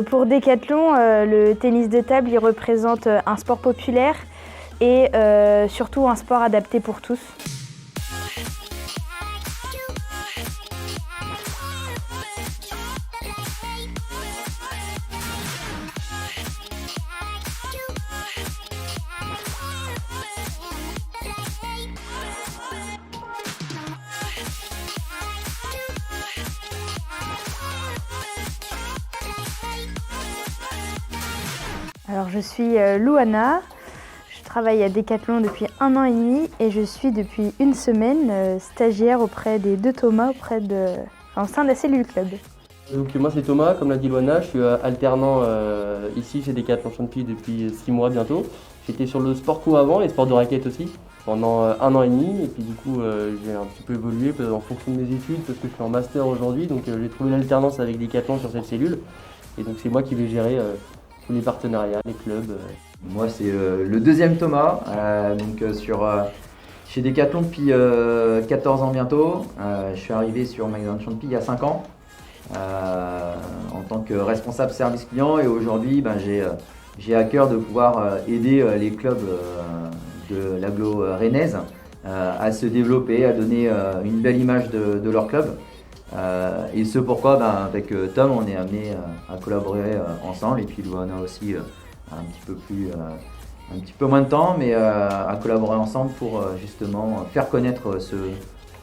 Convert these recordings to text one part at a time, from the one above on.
Pour Decathlon, le tennis de table il représente un sport populaire et surtout un sport adapté pour tous. Alors je suis Louana, je travaille à Decathlon depuis 1 an et demi et je suis depuis une semaine stagiaire auprès des deux Thomas au sein de la cellule club. Donc moi c'est Thomas, comme l'a dit Louana, je suis alternant ici chez Decathlon Champy depuis 6 mois bientôt. J'étais sur le sport co avant, les sports de raquette aussi, pendant 1 an et demi et puis du coup j'ai un petit peu évolué en fonction de mes études parce que je suis en master aujourd'hui, donc j'ai trouvé l'alternance avec Decathlon sur cette cellule et donc c'est moi qui vais gérer tous les partenariats, les clubs. Moi c'est le deuxième Thomas, chez Decathlon depuis 14 ans bientôt. Je suis arrivé sur Magasin de Champy il y a 5 ans en tant que responsable service client et aujourd'hui j'ai à cœur de pouvoir aider les clubs de l'agglo rennaise à se développer, à donner une belle image de leur club. Et ce pourquoi avec Tom on est amené à collaborer ensemble et puis Louana aussi un petit peu moins de temps mais à collaborer ensemble pour justement faire connaître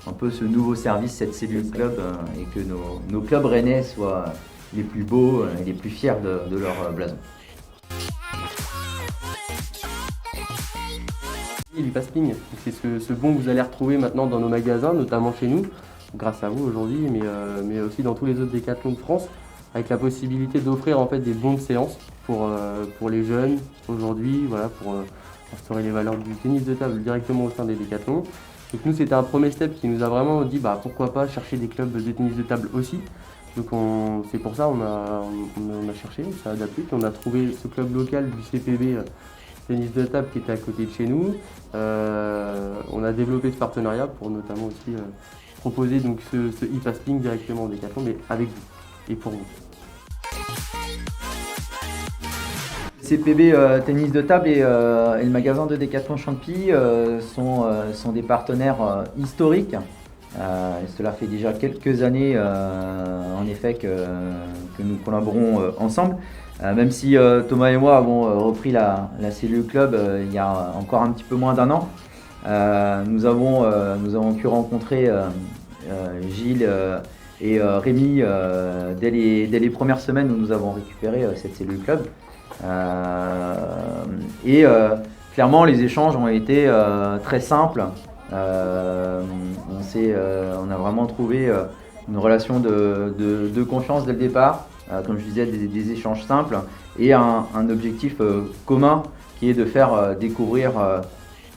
un peu ce nouveau service, cette cellule club et que nos clubs rennais soient les plus beaux et les plus fiers de leur blason. l'e-pasping, c'est ce bon que vous allez retrouver maintenant dans nos magasins, notamment chez nous, grâce à vous aujourd'hui, mais aussi dans tous les autres Decathlon de France, avec la possibilité d'offrir en fait des bons de séance pour les jeunes aujourd'hui, voilà, pour instaurer les valeurs du tennis de table directement au sein des Decathlon. Donc nous c'était un premier step qui nous a vraiment dit pourquoi pas chercher des clubs de tennis de table aussi. Donc c'est pour ça on a cherché, on s'est adapté, puis on a trouvé ce club local du CPB tennis de table qui était à côté de chez nous. On a développé ce partenariat pour notamment aussi proposer donc ce e-pasping directement au Decathlon, mais avec vous et pour vous. CPB tennis de table et le magasin de Decathlon Champy sont des partenaires historiques. Cela fait déjà quelques années en effet que nous collaborons ensemble. Même si Thomas et moi avons repris la cellule club il y a encore un petit peu moins d'1 an, nous avons pu rencontrer Gilles et Rémi dès les premières semaines où nous avons récupéré cette cellule club. Clairement les échanges ont été très simples. On a vraiment trouvé une relation de confiance dès le départ, comme je disais, des échanges simples et un objectif commun qui est de faire découvrir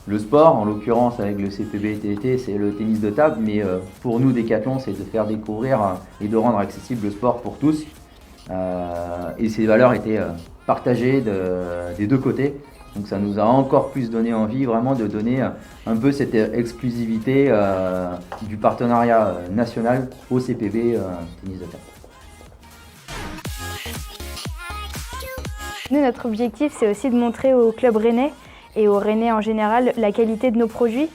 le sport. En l'occurrence avec le CPB TT c'est le tennis de table, mais pour nous Decathlon c'est de faire découvrir et de rendre accessible le sport pour tous. Et ces valeurs étaient partagées des deux côtés. Donc ça nous a encore plus donné envie vraiment de donner un peu cette exclusivité du partenariat national au CPB tennis de table. Nous, notre objectif c'est aussi de montrer aux clubs rennais et aux rennais en général la qualité de nos produits.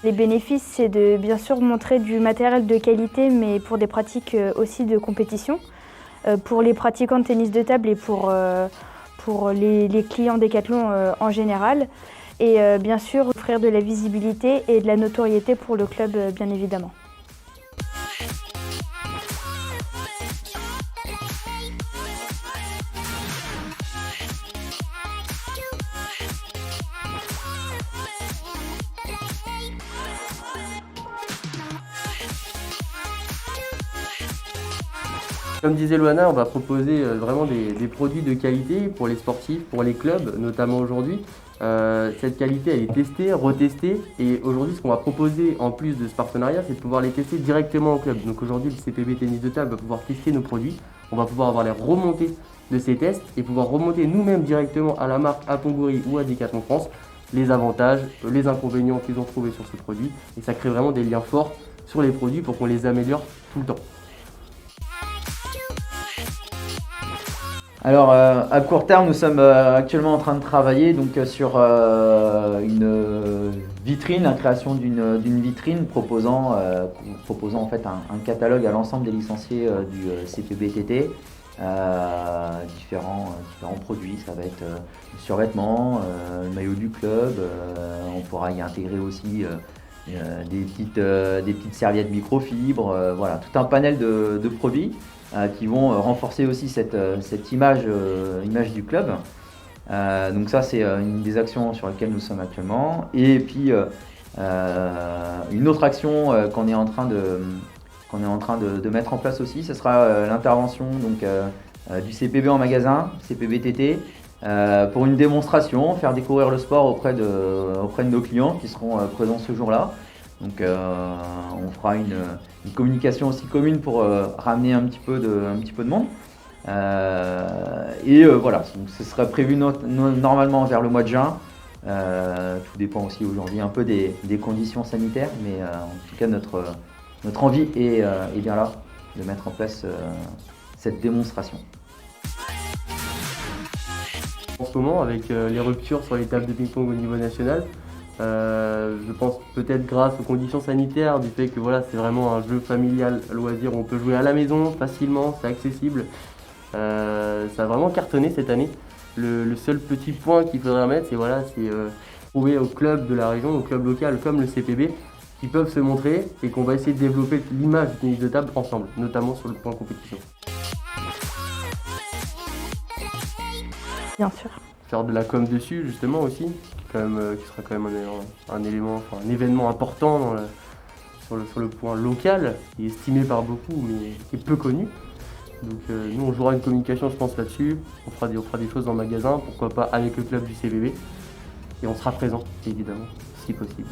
Les bénéfices c'est de bien sûr montrer du matériel de qualité mais pour des pratiques aussi de compétition. Pour les pratiquants de tennis de table et pour les clients Decathlon en général. Et bien sûr, offrir de la visibilité et de la notoriété pour le club, bien évidemment. Comme disait Louana, on va proposer vraiment des produits de qualité pour les sportifs, pour les clubs, notamment aujourd'hui. Cette qualité, elle est testée, retestée, et aujourd'hui, ce qu'on va proposer en plus de ce partenariat, c'est de pouvoir les tester directement au club. Donc aujourd'hui, le CPB Tennis de Table va pouvoir tester nos produits, on va pouvoir avoir les remontées de ces tests et pouvoir remonter nous-mêmes directement à la marque, à Pongory ou à Decathlon France, les avantages, les inconvénients qu'ils ont trouvés sur ce produit, et ça crée vraiment des liens forts sur les produits pour qu'on les améliore tout le temps. Alors à court terme, nous sommes actuellement en train de travailler donc, sur une vitrine, la création d'une vitrine proposant en fait un catalogue à l'ensemble des licenciés du CPBTT. Différents produits, ça va être le survêtement, le maillot du club, on pourra y intégrer aussi des petites serviettes microfibres, voilà, tout un panel de produits qui vont renforcer aussi cette image du club. Donc ça c'est une des actions sur lesquelles nous sommes actuellement. Et puis une autre action qu'on est en train de mettre en place aussi, ce sera l'intervention du CPB en magasin, CPBTT, pour une démonstration, faire découvrir le sport auprès de nos clients qui seront présents ce jour-là. Donc on fera une communication aussi commune pour ramener un petit peu de monde. Voilà, donc ce sera prévu normalement vers le mois de juin. Tout dépend aussi aujourd'hui un peu des conditions sanitaires, mais en tout cas notre envie est bien là de mettre en place cette démonstration. En ce moment, avec les ruptures sur les tables de ping-pong au niveau national, je pense peut-être grâce aux conditions sanitaires, du fait que voilà, c'est vraiment un jeu familial, loisir, où on peut jouer à la maison facilement, c'est accessible. Ça a vraiment cartonné cette année. Le seul petit point qu'il faudrait mettre, c'est trouver au club de la région, au club local comme le CPB, qui peuvent se montrer et qu'on va essayer de développer l'image du tennis de table ensemble, notamment sur le point compétition. Bien sûr. Faire de la com dessus justement aussi, qui sera quand même un élément, un événement important sur le point local, qui est estimé par beaucoup mais qui est peu connu. Donc nous on jouera une communication je pense là-dessus, on fera des choses dans le magasin, pourquoi pas avec le club du CPB, et on sera présent évidemment, si possible.